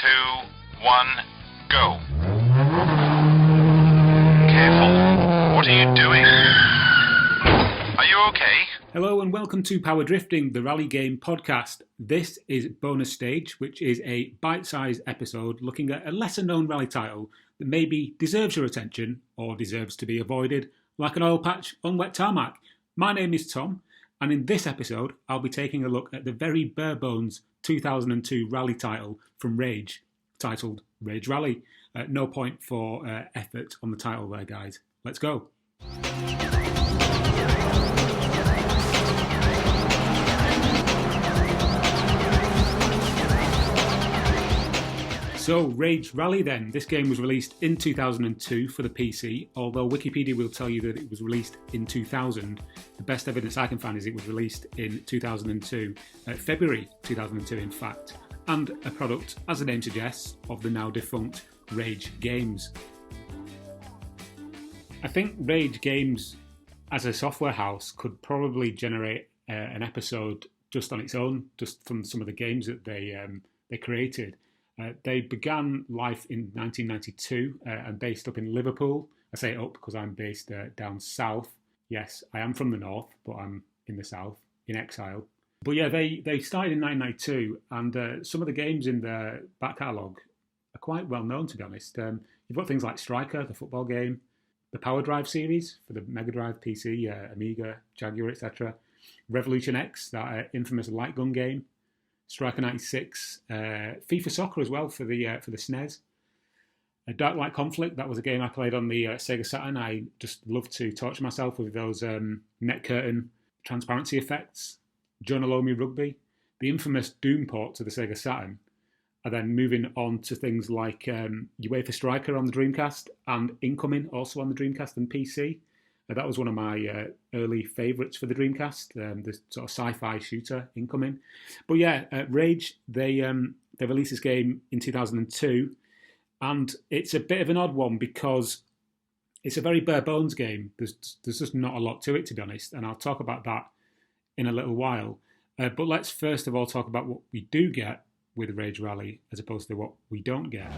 2, 1, go. Careful. What are you doing? Are you okay? Hello and welcome to Power Drifting, the rally game podcast. This is Bonus Stage, which is a bite-sized episode looking at a lesser-known rally title that maybe deserves your attention or deserves to be avoided, like an oil patch on wet tarmac. My name is Tom, and in this episode, I'll be taking a look at the very bare-bones 2002 rally title from Rage, titled Rage Rally. No point for effort on the title there, guys. Let's go. So, Rage Rally then. This game was released in 2002 for the PC, although Wikipedia will tell you that it was released in 2000. The best evidence I can find is it was released in 2002, February 2002 in fact, and a product, as the name suggests, of the now defunct Rage Games. I think Rage Games, as a software house, could probably generate an episode just on its own, just from some of the games that they created. They began life in 1992 and based up in Liverpool. I say up because I'm based down south. Yes, I am from the north, but I'm in the south, in exile. But yeah, they started in 1992, and some of the games in their back catalogue are quite well known, to be honest. You've got things like Striker, the football game, the Power Drive series for the Mega Drive, PC, Amiga, Jaguar, etc. Revolution X, that infamous light gun game. Striker 96, FIFA Soccer as well for the SNES. Dark Light Conflict, that was a game I played on the Sega Saturn. I just loved to torture myself with those net curtain transparency effects. Jonah Lomi Rugby, the infamous Doom port to the Sega Saturn, and then moving on to things like UEFA Striker on the Dreamcast and Incoming also on the Dreamcast and PC. That was one of my early favourites for the Dreamcast, the sort of sci-fi shooter Incoming. But yeah, Rage, they released this game in 2002, and it's a bit of an odd one because it's a very bare bones game. There's just not a lot to it, to be honest, and I'll talk about that in a little while. But let's first of all talk about what we do get with Rage Rally as opposed to what we don't get.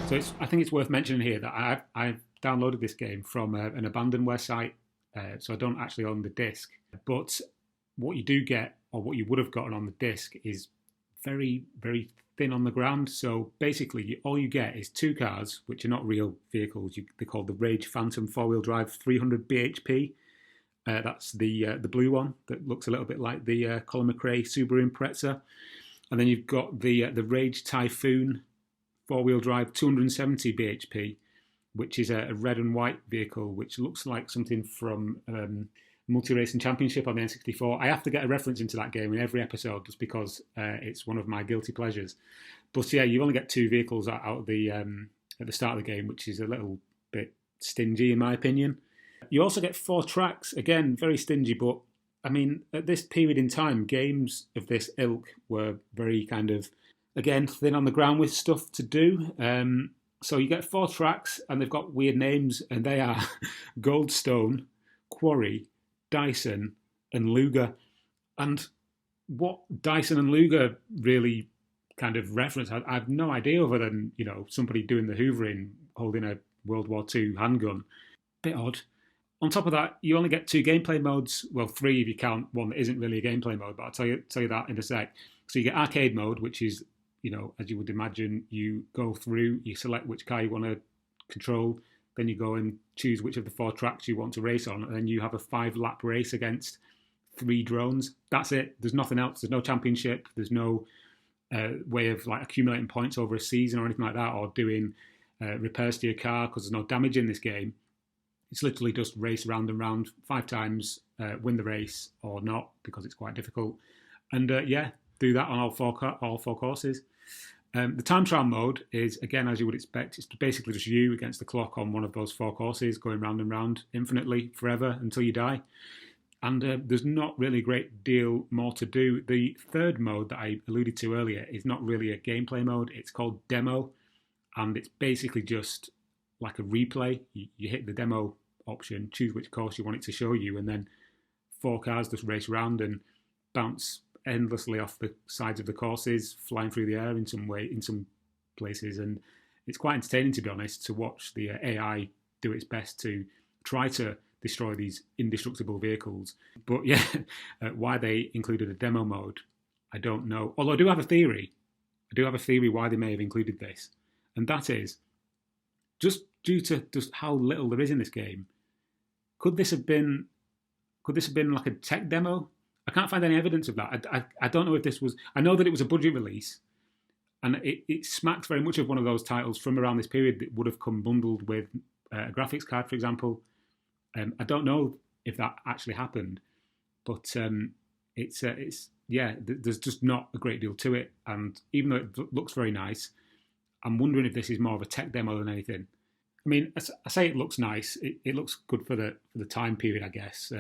So I think it's worth mentioning here that I've downloaded this game from an abandonware site, so I don't actually own the disc. But what you do get, or what you would have gotten on the disc, is very, very thin on the ground. So basically, all you get is two cars, which are not real vehicles. They're called the Rage Phantom 4-wheel drive 300 bhp. That's the blue one that looks a little bit like the Colin McRae Subaru Impreza. And then you've got the Rage Typhoon 4-wheel drive 270 bhp, which is a red and white vehicle, which looks like something from Multi-Racing Championship on the N64. I have to get a reference into that game in every episode just because it's one of my guilty pleasures. But yeah, you only get two vehicles out of the at the start of the game, which is a little bit stingy in my opinion. You also get 4 tracks, again, very stingy, but I mean, at this period in time, games of this ilk were very kind of, again, thin on the ground with stuff to do. So you get 4 tracks, and they've got weird names, and they are Goldstone, Quarry, Dyson, and Luger. And what Dyson and Luger really kind of reference, I have no idea other than, somebody doing the hoovering, holding a World War II handgun. Bit odd. On top of that, you only get 2 gameplay modes. Well, 3 if you count one that isn't really a gameplay mode, but I'll tell you that in a sec. So you get arcade mode, which is, as you would imagine, you go through, you select which car you want to control, then you go and choose which of the 4 tracks you want to race on, and then you have a 5-lap race against 3 drones. That's it. There's nothing else. There's no championship. There's no way of like accumulating points over a season or anything like that, or doing repairs to your car because there's no damage in this game. It's literally just race round and round 5 times, win the race or not because it's quite difficult. And do that on all four courses. The time trial mode is, again, as you would expect, it's basically just you against the clock on one of those 4 courses, going round and round infinitely, forever, until you die. And there's not really a great deal more to do. The third mode that I alluded to earlier is not really a gameplay mode. It's called Demo, and it's basically just like a replay. You hit the demo option, choose which course you want it to show you, and then 4 cars just race around and bounce endlessly off the sides of the courses, flying through the air in some places. And it's quite entertaining, to be honest, to watch the AI do its best to try to destroy these indestructible vehicles. But yeah, why they included a demo mode, I don't know. Although I do have a theory. Why they may have included this. And that is, just due to just how little there is in this game, could this have been like a tech demo? I can't find any evidence of that. I don't know if this was... I know that it was a budget release, and it smacks very much of one of those titles from around this period that would have come bundled with a graphics card, for example. I don't know if that actually happened, but there's just not a great deal to it. And even though it looks very nice, I'm wondering if this is more of a tech demo than anything. I mean, I say it looks nice. It looks good for the time period, I guess.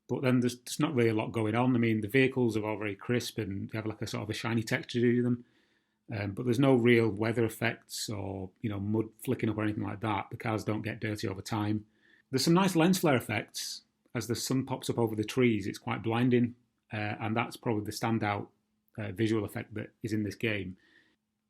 But then there's not really a lot going on. I mean, the vehicles are all very crisp and they have like a sort of a shiny texture to them. But there's no real weather effects or, mud flicking up or anything like that. The cars don't get dirty over time. There's some nice lens flare effects as the sun pops up over the trees. It's quite blinding, and that's probably the standout visual effect that is in this game.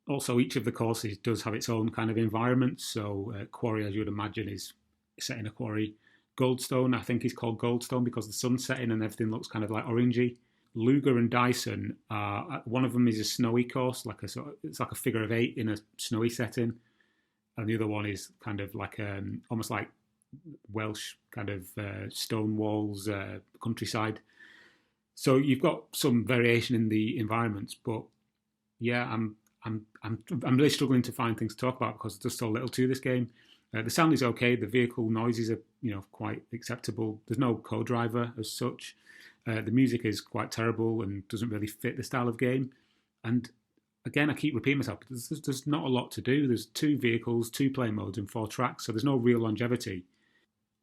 Also, each of the courses does have its own kind of environment. So Quarry, as you would imagine, is set in a quarry. Goldstone, I think, is called Goldstone because the sun's setting and everything looks kind of like orangey. Luger and Dyson, one of them is a snowy course, it's like a figure of 8 in a snowy setting, and the other one is kind of like almost like Welsh kind of stone walls, countryside. So you've got some variation in the environments, but yeah, I'm really struggling to find things to talk about because there's so little to this game. The sound is okay. The vehicle noises are quite acceptable. There's no co-driver as such. The music is quite terrible and doesn't really fit the style of game. And again, I keep repeating myself, there's not a lot to do. There's 2 vehicles, 2 play modes and 4 tracks, so there's no real longevity.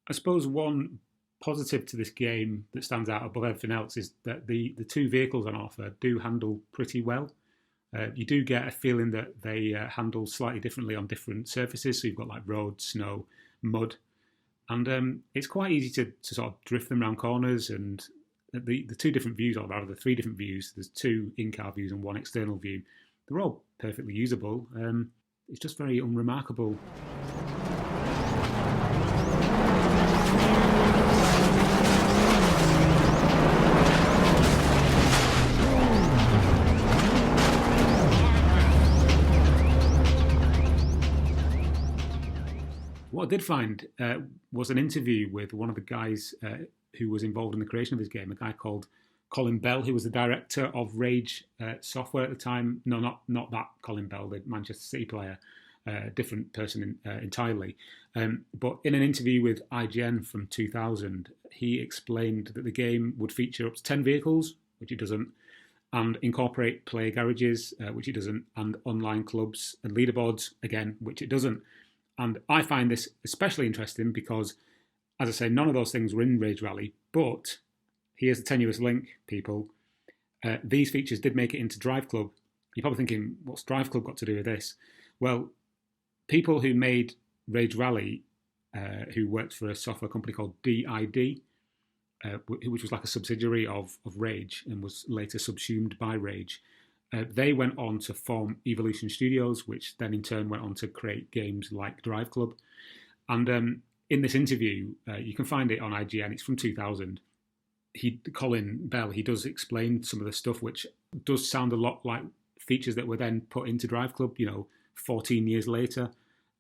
I suppose one positive to this game that stands out above everything else is that the 2 vehicles on offer do handle pretty well. You do get a feeling that they handle slightly differently on different surfaces. So you've got like road, snow, mud. And it's quite easy to sort of drift them around corners. And the 2 different views, or rather the 3 different views, there's 2 in-car views and 1 external view. They're all perfectly usable. It's just very unremarkable. What I did find was an interview with one of the guys who was involved in the creation of this game, a guy called Colin Bell, who was the director of Rage Software at the time. No, not that Colin Bell, the Manchester City player, different person entirely. But in an interview with IGN from 2000, he explained that the game would feature up to 10 vehicles, which it doesn't, and incorporate player garages, which it doesn't, and online clubs and leaderboards, again, which it doesn't. And I find this especially interesting because, as I say, none of those things were in Rage Rally. But here's the tenuous link, people. These features did make it into Drive Club. You're probably thinking, what's Drive Club got to do with this? Well, people who made Rage Rally, who worked for a software company called DID, which was like a subsidiary of Rage and was later subsumed by Rage, they went on to form Evolution Studios, which then in turn went on to create games like Drive Club. And in this interview, you can find it on IGN, it's from 2000. Colin Bell, he does explain some of the stuff which does sound a lot like features that were then put into Drive Club, 14 years later.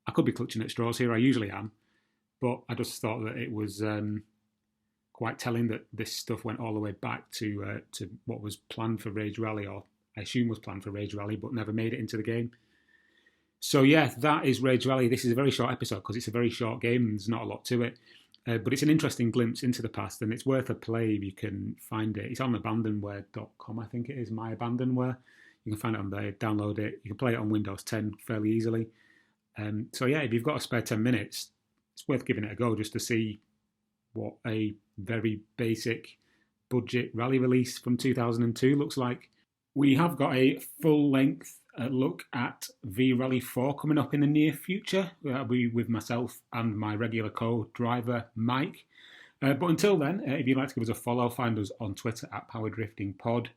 I could be clutching at straws here, I usually am. But I just thought that it was quite telling that this stuff went all the way back to what was planned for Rage Rally, or I assume was planned for Rage Rally, but never made it into the game. So yeah, that is Rage Rally. This is a very short episode because it's a very short game and there's not a lot to it. But it's an interesting glimpse into the past and it's worth a play if you can find it. It's on abandonware.com, I think it is, My Abandonware. You can find it on there, download it. You can play it on Windows 10 fairly easily. So yeah, if you've got a spare 10 minutes, it's worth giving it a go just to see what a very basic budget rally release from 2002 looks like. We have got a full-length look at V Rally 4 coming up in the near future. That'll be with myself and my regular co-driver, Mike. But until then, if you'd like to give us a follow, find us on Twitter at PowerDriftingPod.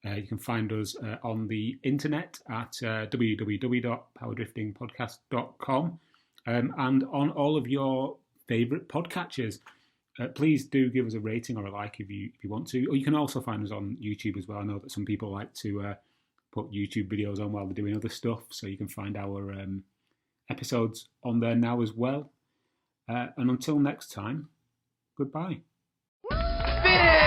You can find us on the internet at www.powerdriftingpodcast.com and on all of your favourite podcatchers. Please do give us a rating or a like if you want to. Or you can also find us on YouTube as well. I know that some people like to put YouTube videos on while they're doing other stuff, so you can find our episodes on there now as well. And until next time, goodbye. Finish!